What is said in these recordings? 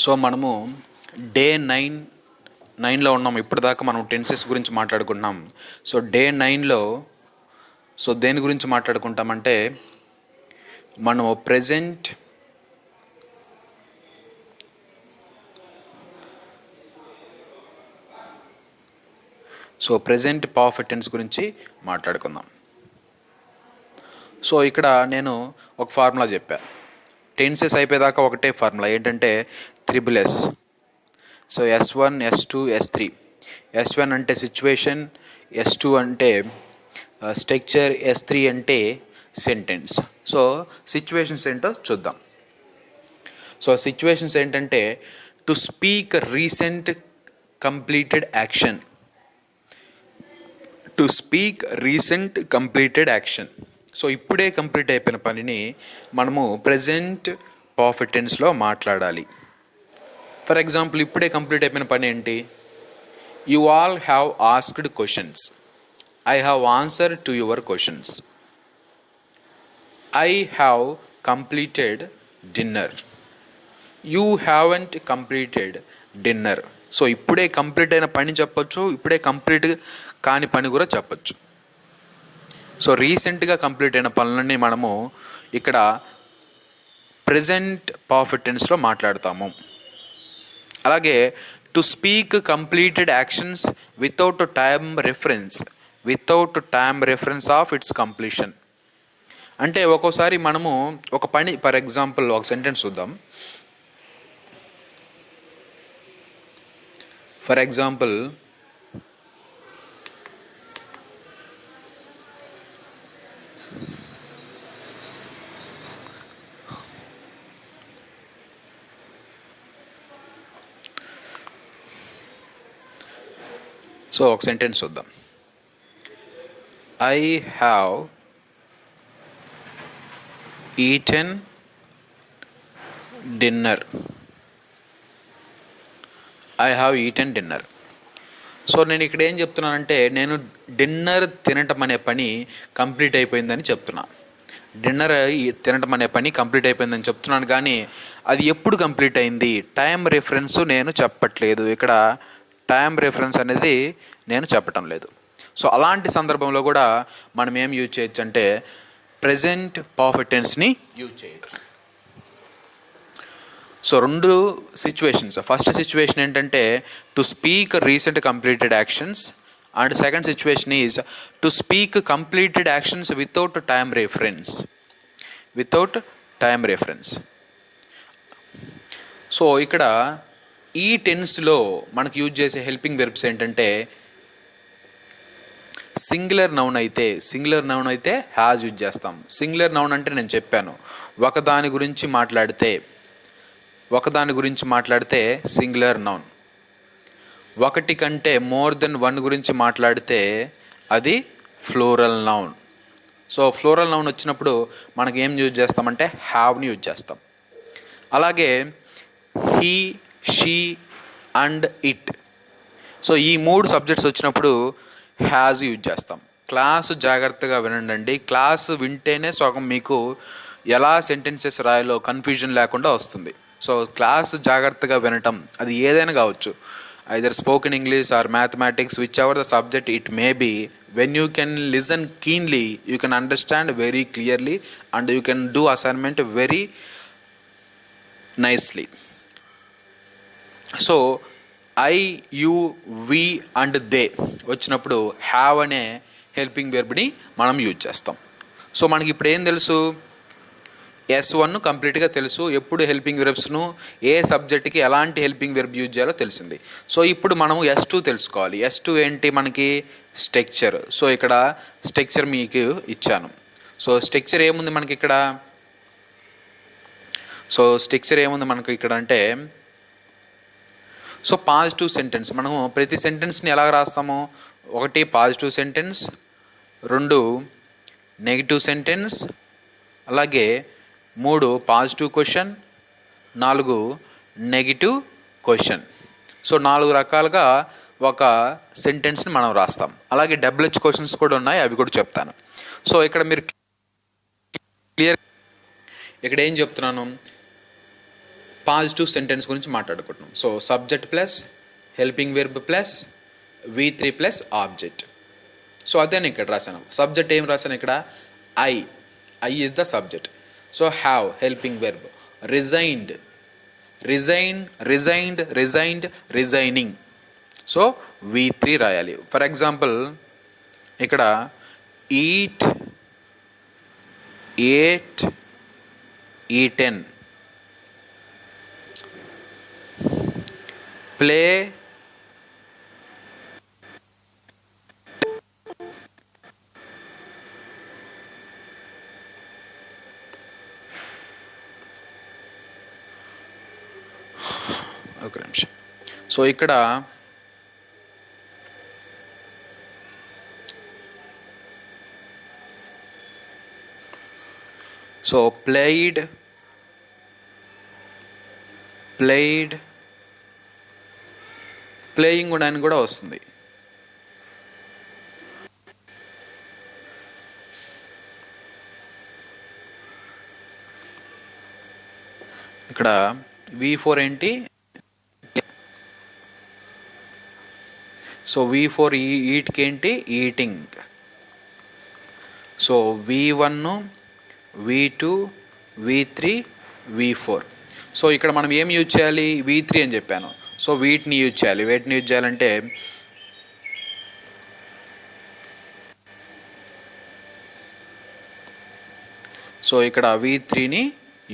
So మనము day 9లో ఉన్నాం. ఇప్పటిదాకా మనం టెన్సెస్ గురించి మాట్లాడుకుంటున్నాం. సో డే 9లో దేని గురించి మాట్లాడుకుంటామంటే మనము ప్రెజెంట్ పర్ఫెక్ట్ టెన్స్ గురించి మాట్లాడుకుందాం. సో ఇక్కడ నేను ఒక ఫార్ములా చెప్పా. టెన్సెస్ అయిపోయేదాకా ఒకటే ఫార్ములా, ఏంటంటే S. So S1, S2, S3. S1 అంటే సిచ్యువేషన్, S2 అంటే స్ట్రక్చర్, S3 అంటే సెంటెన్స్. సో సిచ్యువేషన్స్ ఏంటో చూద్దాం. సో సిచ్యువేషన్స్ ఏంటంటే to speak recent completed action. To speak recent completed action. So ఇప్పుడే కంప్లీట్ అయిపోయిన పనిని మనము ప్రెజెంట్ పర్ఫెక్ట్ టెన్స్లో మాట్లాడాలి. ఫర్ ఎగ్జాంపుల్, ఇప్పుడే కంప్లీట్ అయిపోయిన పని ఏంటి? You all have asked questions. I have answer to your questions. I have completed dinner. You haven't completed dinner. So ఇప్పుడే కంప్లీట్ అయిన పని చెప్పొచ్చు, ఇప్పుడే కంప్లీట్ కాని పని కూడా చెప్పచ్చు. సో రీసెంట్గా కంప్లీట్ అయిన పనులన్నీ మనము ఇక్కడ ప్రెజెంట్ పర్ఫెక్ట్ టెన్స్లో మాట్లాడతాము. అలాగే to speak completed actions without time reference of it's completion. అంటే ఒక్కోసారి మనము ఒక పని, ఫర్ ఎగ్జాంపుల్ ఒక సెంటెన్స్ చూద్దాం. ఫర్ ఎగ్జాంపుల్, సో ఒక సెంటెన్స్ చూద్దాం. I have eaten dinner. I have eaten dinner. So నేను ఇక్కడ ఏం చెప్తున్నానంటే, నేను డిన్నర్ తినటం అనే పని కంప్లీట్ అయిపోయిందని చెప్తున్నా. డిన్నర్ తినటం అనే పని కంప్లీట్ అయిపోయిందని చెప్తున్నాను, కానీ అది ఎప్పుడు కంప్లీట్ అయింది, టైం రిఫరెన్స్ నేను చెప్పట్లేదు. ఇక్కడ టైం రిఫరెన్స్ అనేది నేను చెప్పటం లేదు. సో అలాంటి సందర్భంలో కూడా మనం ఏం యూజ్ చేయొచ్చు అంటే ప్రెజెంట్ పర్ఫెక్ట్ టెన్స్ని యూజ్ చేయొచ్చు. సో రెండు సిచ్యువేషన్స్. ఫస్ట్ సిచ్యువేషన్ ఏంటంటే to speak recent completed actions, and second situation is to speak completed actions without time reference. So ఇక్కడ ఈ టెన్స్లో మనకు యూజ్ చేసే హెల్పింగ్ వెర్బ్స్ ఏంటంటే సింగులర్ నౌన్ అయితే హ్యాజ్ యూజ్ చేస్తాం. సింగులర్ నౌన్ అంటే నేను చెప్పాను, ఒకదాని గురించి మాట్లాడితే సింగులర్ నౌన్. ఒకటి కంటే మోర్ దెన్ వన్ గురించి మాట్లాడితే అది plural noun. So plural noun వచ్చినప్పుడు మనకి ఏం యూజ్ చేస్తామంటే హ్యావ్ని యూజ్ చేస్తాం. అలాగే he, she and it. So ఈ మూడు సబ్జెక్ట్స్ వచ్చినప్పుడు హ్యాజ్ యూజ్ చేస్తాం. క్లాసు జాగ్రత్తగా వినండి. క్లాసు వింటేనే సగం మీకు ఎలా సెంటెన్సెస్ రాయాలో కన్ఫ్యూజన్ లేకుండా వస్తుంది. సో క్లాసు జాగ్రత్తగా వినటం, అది ఏదైనా కావచ్చు, either spoken English or mathematics, whichever the subject it may be. when you can listen keenly, you can understand very clearly and you can do assignment very nicely. So I, you, we and they వచ్చినప్పుడు have అనే helping వెర్బ్ని మనం use చేస్తాం. So మనకి ఇప్పుడు ఏం తెలుసు, S1 కంప్లీట్గా తెలుసు, ఎప్పుడు హెల్పింగ్ వెర్బ్స్ను ఏ సబ్జెక్ట్కి ఎలాంటి హెల్పింగ్ వెర్బ్ యూజ్ చేయాలో తెలిసింది. సో ఇప్పుడు మనము S2 తెలుసుకోవాలి. S2 ఏంటి మనకి? స్ట్రక్చర్. సో ఇక్కడ స్ట్రక్చర్ మీకు ఇచ్చాను. సో స్ట్రక్చర్ ఏముంది మనకి ఇక్కడ? అంటే సో పాజిటివ్ సెంటెన్స్. మనము ప్రతి సెంటెన్స్ని ఎలా రాస్తాము? 1 పాజిటివ్ సెంటెన్స్, 2 నెగిటివ్ సెంటెన్స్, అలాగే 3 positive question, 4 negative question. So 4 రకాలుగా ఒక సెంటెన్స్ని మనం రాస్తాం. అలాగే WH క్వశ్చన్స్ కూడా ఉన్నాయి, అవి కూడా చెప్తాను. సో ఇక్కడ మీరు క్లియర్, ఇక్కడ ఏం చెప్తున్నాను, పాజిటివ్ సెంటెన్స్ గురించి మాట్లాడుకుంటున్నాం. So subject plus helping verb plus V3 plus object. So అదే నేను ఇక్కడ రాశాను. సబ్జెక్ట్ ఏం రాశాను ఇక్కడ? I is the subject. So have helping verb, resigned, resigning. So V3 రాయాలి. ఫర్ ఎగ్జాంపుల్ ఇక్కడ ఈట్, ఏట్, ఈటెన్, ప్లే, ఒక నిమిషం. సో ఇక్కడ సో ప్లేయిడ్, ప్లేయింగ్ కూడా అని కూడా వస్తుంది. ఇక్కడ V4 ఏంటి? సో V4 ఈట్కి ఏంటి? Eating. So V1, V2, V3, V4. So ఇక్కడ మనం ఏం యూజ్ చేయాలి? V3 అని చెప్పాను. సో వీటిని యూజ్ చేయాలి. వేటిని యూజ్ చేయాలంటే సో ఇక్కడ V3ని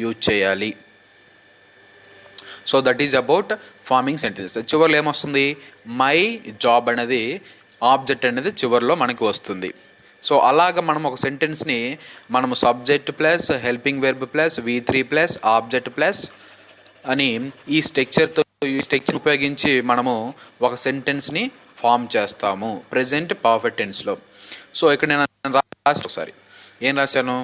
యూజ్ చేయాలి. So that is about farming sentences. చివరిలో ఏమొస్తుంది? మై జాబ్ అనేది ఆబ్జెక్ట్ అనేది చివరిలో మనకి వస్తుంది. సో అలాగ మనం ఒక సెంటెన్స్ని మనము subject plus helping verb plus V3 plus object plus అని ఈ స్ట్రక్చర్ ఉపయోగించి మనము ఒక సెంటెన్స్ని ఫామ్ చేస్తాము ప్రెజెంట్ పర్ఫెక్ట్ టెన్స్లో. సో ఇక్కడ నేను ఒకసారి ఏం రాశాను?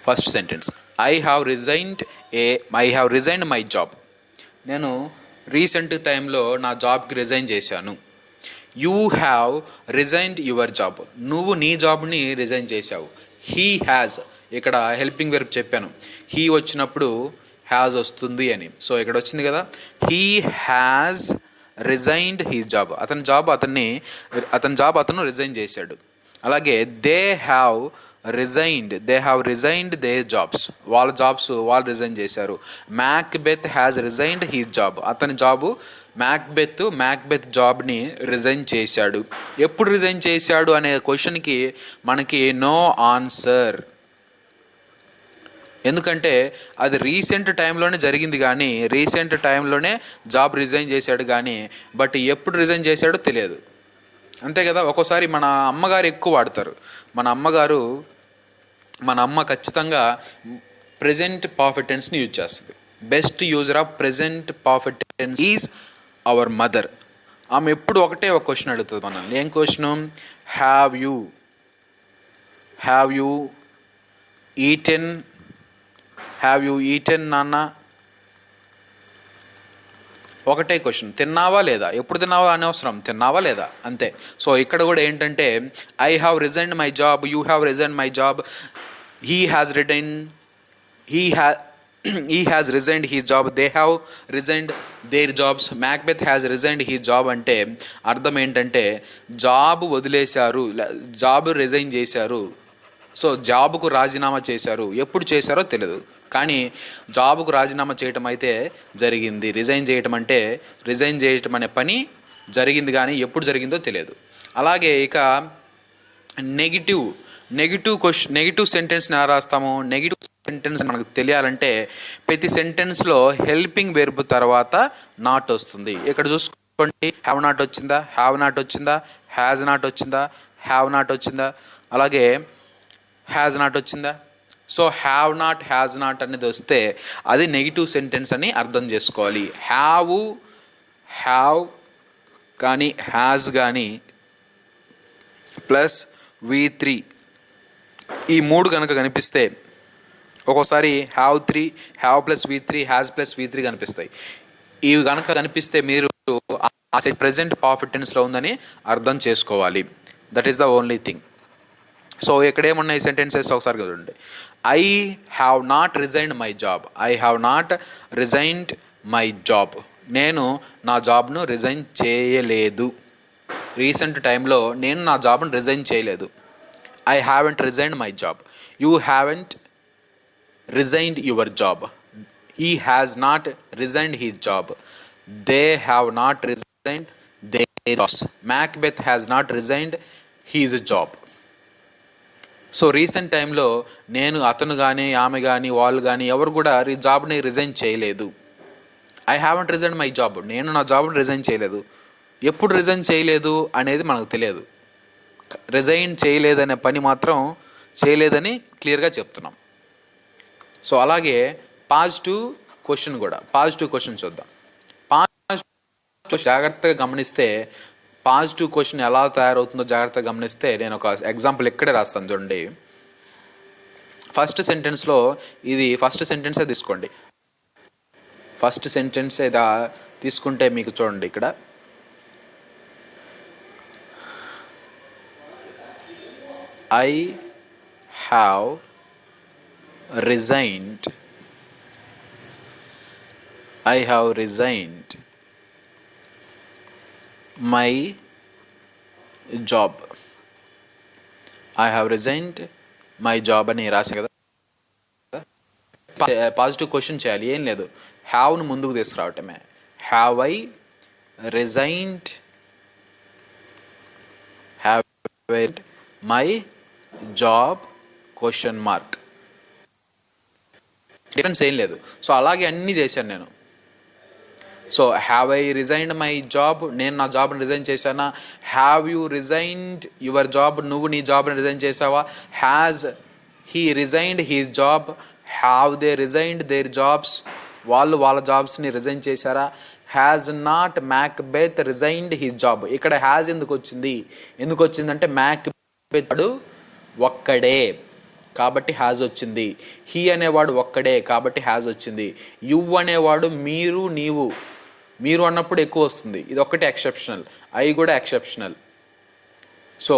First sentence, I have resigned my job. నేను రీసెంట్ టైంలో నా జాబ్కి రిజైన్ చేశాను. You have resigned your job. నువ్వు నీ జాబ్ని రిజైన్ చేశావు. హీ హ్యాజ్, ఇక్కడ హెల్పింగ్ వెర్బ్ చెప్పాను, హీ వచ్చినప్పుడు హ్యాజ్ వస్తుంది అని. సో ఇక్కడ వచ్చింది కదా, he has resigned he's job. అతని జాబ్ అతను రిజైన్ చేశాడు. అలాగే they have resigned their jobs. వాళ్ళ జాబ్స్ వాళ్ళు రిజైన్ చేశారు. Macbeth has resigned he's job. అతని జాబు మ్యాక్బెత్ జాబ్ని రిజైన్ చేశాడు. ఎప్పుడు రిజైన్ చేశాడు అనే క్వశ్చన్కి మనకి నో ఆన్సర్. ఎందుకంటే అది రీసెంట్ టైంలోనే జరిగింది, కానీ రీసెంట్ టైంలోనే జాబ్ రిజైన్ చేశాడు కానీ బట్ ఎప్పుడు రిజైన్ చేశాడో తెలియదు. అంతే కదా. ఒక్కోసారి మన అమ్మగారు ఎక్కువ వాడతారు. మన అమ్మ ఖచ్చితంగా ప్రెజెంట్ పర్ఫెక్ట్ టెన్స్ని యూజ్ చేస్తుంది. Best user of present perfect tense is our mother. ఆమె ఎప్పుడు ఒకటే ఒక క్వశ్చన్ అడుగుతుంది మనల్ని. ఏం క్వశ్చను? హ్యావ్ యూ ఈటెన్ నాన్న? ఒకటే క్వశ్చన్, తిన్నావా లేదా? ఎప్పుడు తిన్నావా అనవసరం, తిన్నావా లేదా అంతే. సో ఇక్కడ కూడా ఏంటంటే I have resigned my job, you have resigned my job, he has resigned his job, they have resigned their jobs, Macbeth has resigned his job. అంటే అర్థం ఏంటంటే జాబ్ వదిలేశారు, జాబ్ రిజైన్ చేశారు. సో జాబ్కు రాజీనామా చేశారు. ఎప్పుడు చేశారో తెలియదు, కానీ జాబ్కు రాజీనామా చేయటం అయితే జరిగింది. రిజైన్ చేయటం అనే పని జరిగింది, కానీ ఎప్పుడు జరిగిందో తెలియదు. అలాగే ఇక నెగిటివ్ సెంటెన్స్ని ఎలా రాస్తాము? నెగిటివ్ సెంటెన్స్ మనకు తెలియాలంటే ప్రతి సెంటెన్స్లో హెల్పింగ్ వెర్బ్ తర్వాత నాట్ వస్తుంది. ఇక్కడ చూసుకోండి, హ్యావ్ నాట్ వచ్చిందా, హ్యావ్ నాట్ వచ్చిందా, హ్యాజ్ నాట్ వచ్చిందా, హ్యావ్ నాట్ వచ్చిందా, అలాగే హ్యాజ్ నాట్ వచ్చిందా. So have not, has not అనేది వస్తే అది నెగిటివ్ సెంటెన్స్ అని అర్థం చేసుకోవాలి. హ్యావ్ కానీ హ్యాజ్ కానీ ప్లస్ V3 ఈ మూడు కనుక కనిపిస్తే, ఒక్కోసారి have plus V3, has plus V3 కనిపిస్తాయి. ఇవి కనుక కనిపిస్తే మీరు ప్రెజెంట్ పర్ఫెక్ట్ టెన్స్లో ఉందని అర్థం చేసుకోవాలి. That is the only thing. So ఇక్కడ ఏమున్నాయి సెంటెన్సెస్ ఒకసారి చూడండి. I have not resigned my job. I have not resigned my job. నేను నా జాబ్ను రిజైన్ చేయలేదు. రీసెంట్ టైంలో నేను నా జాబ్ను రిజైన్ చేయలేదు. I haven't resigned my job. You haven't resigned your job. He has not resigned his job. They have not resigned their jobs. Macbeth has not resigned his job. So recent టైంలో నేను, అతను కానీ, ఆమె కానీ, వాళ్ళు కానీ ఎవరు కూడా జాబ్ని రిజైన్ చేయలేదు. I haven't resign my job. నేను నా జాబ్ని రిజైన్ చేయలేదు. ఎప్పుడు రిజైన్ చేయలేదు అనేది మనకు తెలియదు. రిజైన్ చేయలేదనే పని మాత్రం చేయలేదని క్లియర్గా చెప్తున్నాం. సో అలాగే పాజిటివ్ క్వశ్చన్ కూడా, పాజిటివ్ క్వశ్చన్ చూద్దాం. పాజిటివ్ జాగ్రత్తగా గమనిస్తే, పాజిటివ్ క్వశ్చన్ ఎలా తయారవుతుందో జాగ్రత్తగా గమనిస్తే, నేను ఒక ఎగ్జాంపుల్ ఇక్కడే రాస్తాను చూడండి. ఫస్ట్ సెంటెన్స్లో ఇది ఫస్ట్ సెంటెన్సే తీసుకోండి. ఫస్ట్ సెంటెన్స్ ఏదా తీసుకుంటే మీకు చూడండి, ఇక్కడ I have resigned my job. I have resigned my job అని రాసే కదా. పాజిటివ్ క్వశ్చన్ చేయాలి, ఏం లేదు, హ్యావ్ను ముందుకు తీసుకురావటమే. Have I resigned my job question mark. Difference ఏం లేదు. సో అలాగే అన్నీ చేశాను నేను. So have I resigned my job, నేను నా జాబ్ని రిజైన్ చేశానా? Have you resigned your job, నువ్వు నీ జాబ్ని రిజైన్ చేసావా? Has he resigned his job? Have they resigned their jobs, వాళ్ళు వాళ్ళ జాబ్స్ని రిజైన్ చేశారా? Has not Macbeth resigned his job. ఇక్కడ హ్యాజ్ ఎందుకు వచ్చిందంటే మ్యాక్బెత్ ఒక్కడే కాబట్టి హ్యాజ్ వచ్చింది. హీ అనేవాడు ఒక్కడే కాబట్టి హ్యాజ్ వచ్చింది. యు అనేవాడు మీరు, నీవు, మీరు అన్నప్పుడు ఎక్కువ వస్తుంది. ఇది ఒక్కటే ఎక్సెప్షనల్. ఐ కూడా ఎక్సెప్షనల్. సో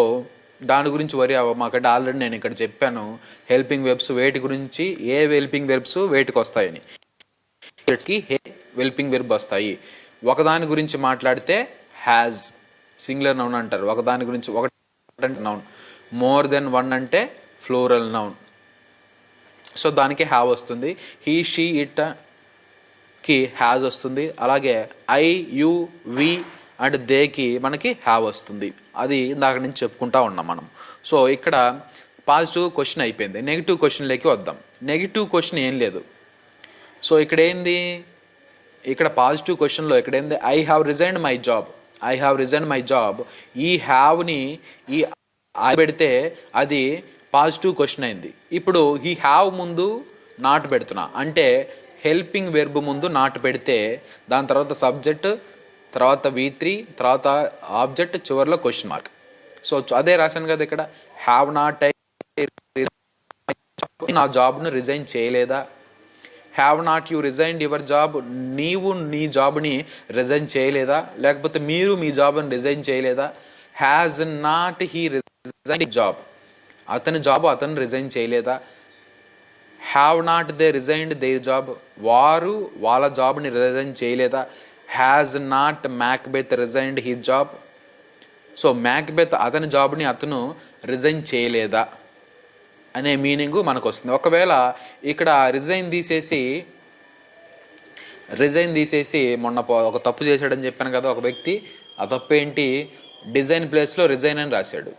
దాని గురించి వరి అవ్వమాకండి. ఆల్రెడీ నేను ఇక్కడ చెప్పాను హెల్పింగ్ వెర్బ్స్ వేటి గురించి, ఏ హెల్పింగ్ వెర్బ్స్ వేటికి వస్తాయని. హెల్పింగ్ వెర్బ్ వస్తాయి. ఒకదాని గురించి మాట్లాడితే హ్యాజ్ సింగులర్ నౌన్ అంటారు. ఒకదాని గురించి ఒకటి నౌన్. మోర్ దెన్ వన్ అంటే ఫ్లోరల్ నౌన్. సో దానికి హ్యావ్ వస్తుంది. హీ, షీ, ఇట్కి హ్యాజ్ వస్తుంది. అలాగే ఐ, యు, వి అండ్ దేకి మనకి హ్యావ్ వస్తుంది. అది ఇందాక నుంచి చెప్పుకుంటా ఉన్నాం మనం. సో ఇక్కడ పాజిటివ్ క్వశ్చన్ అయిపోయింది. నెగిటివ్ క్వశ్చన్లోకి వద్దాం. నెగిటివ్ క్వశ్చన్ ఏం లేదు. సో ఇక్కడ ఏంది, ఇక్కడ పాజిటివ్ క్వశ్చన్లో ఇక్కడ ఏంది, I have resigned my job. I have resigned my job. ఈ హ్యావ్ని ఈ ఐ పెడితే అది పాజిటివ్ క్వశ్చన్ అయింది. ఇప్పుడు ఈ హ్యావ్ ముందు నాట్ పెడుతున్నా అంటే హెల్పింగ్ వెర్బ్ ముందు నాట్ పెడితే దాని తర్వాత సబ్జెక్ట్, తర్వాత V3, తర్వాత ఆబ్జెక్ట్, చివరిలో క్వశ్చన్ మార్క్. సో అదే రాశాను కదా ఇక్కడ. హ్యావ్ నాట్ నా జాబ్ను రిజైన్ చేయలేదా? Have not you resigned your job, నీవు నీ జాబ్ని రిజైన్ చేయలేదా? లేకపోతే మీరు మీ జాబ్ని రిజైన్ చేయలేదా? Has not he resign job, అతని జాబ్ అతను రిజైన్ చేయలేదా? Have not they resigned their job, వారు వాళ్ళ జాబ్ని రిజైన్ చేయలేదా? Has not Macbeth resigned his job. So Macbeth అతని జాబ్ని అతను రిజైన్ చేయలేదా అనే మీనింగ్ మనకు వస్తుంది. ఒకవేళ ఇక్కడ రిజైన్ తీసేసి మొన్న ఒక తప్పు చేశాడని చెప్పాను కదా ఒక వ్యక్తి. ఆ తప్పు ఏంటి, డిజైన్ ప్లేస్లో రిజైన్ అని రాశాడు.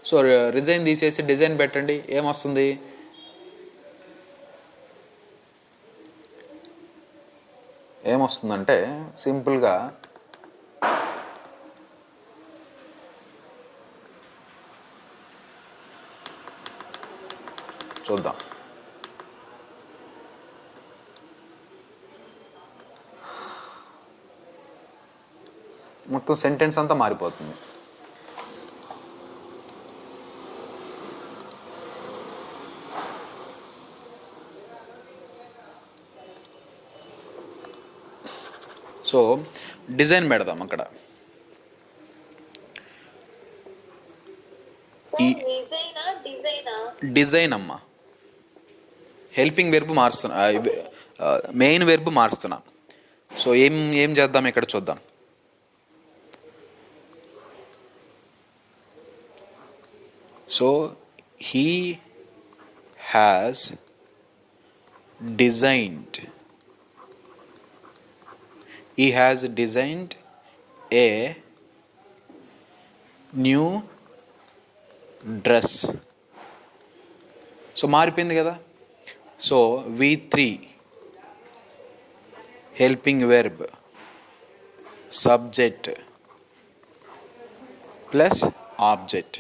సో రిజైన్ తీసేసి డిజైన్ పెట్టండి, ఏమొస్తుంది? ఏమొస్తుందంటే సింపుల్గా చూద్దాం. మొత్తం సెంటెన్స్ అంతా మారిపోతుంది. సో డిజైన్ పెడదాం అక్కడ. డిజైన్ అమ్మా, హెల్పింగ్ వెర్బ్ మారుస్తున్నా, మెయిన్ వెర్బ్ మారుస్తున్నా. సో ఏం చేద్దాం ఇక్కడ చూద్దాం. So he has designed a new dress. So మారిపోయింది కదా. So V3 helping verb subject plus object.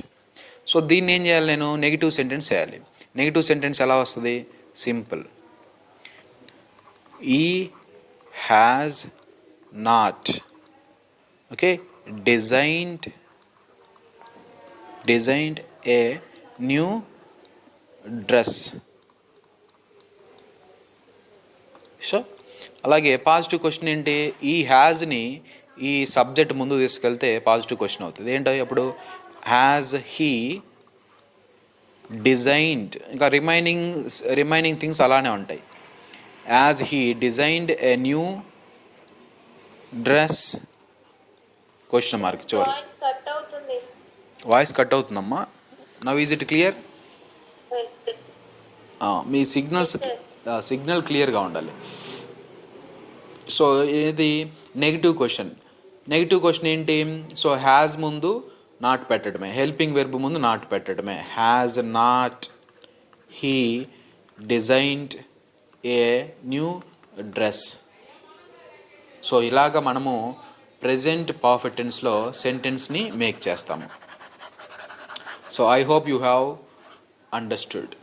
So దీన్ని ఏం చేయాలి, నేను నెగిటివ్ సెంటెన్స్ చేయాలి. నెగిటివ్ సెంటెన్స్ ఎలా వస్తుంది, simple. He has not okay designed a new dress. So అలాగే పాజిటివ్ క్వశ్చన్ ఏంటి, ఈ హ్యాజ్ని ఈ సబ్జెక్ట్ ముందు తీసుకెళ్తే పాజిటివ్ క్వశ్చన్ అవుతుంది. ఏంటో అప్పుడు హ్యాజ్ హీ డిజైన్డ్, ఇంకా రిమైనింగ్ థింగ్స్ అలానే ఉంటాయి. Has he designed a new dress question mark చివరి. వాయిస్ కట్ అవుతుందమ్మా. Now is it clear? మీ సిగ్నల్ క్లియర్గా ఉండాలి. సో ఇది నెగిటివ్ క్వశ్చన్ ఏంటి, సో హ్యాజ్ ముందు నాట్ పెట్టడమే, హెల్పింగ్ వెర్బ్ ముందు నాట్ పెట్టడమే. Has not he designed a new dress. So ఇలాగ మనము ప్రెజెంట్ పర్ఫెక్ట్ టెన్స్లో సెంటెన్స్ని మేక్ చేస్తాము. So I hope you have understood.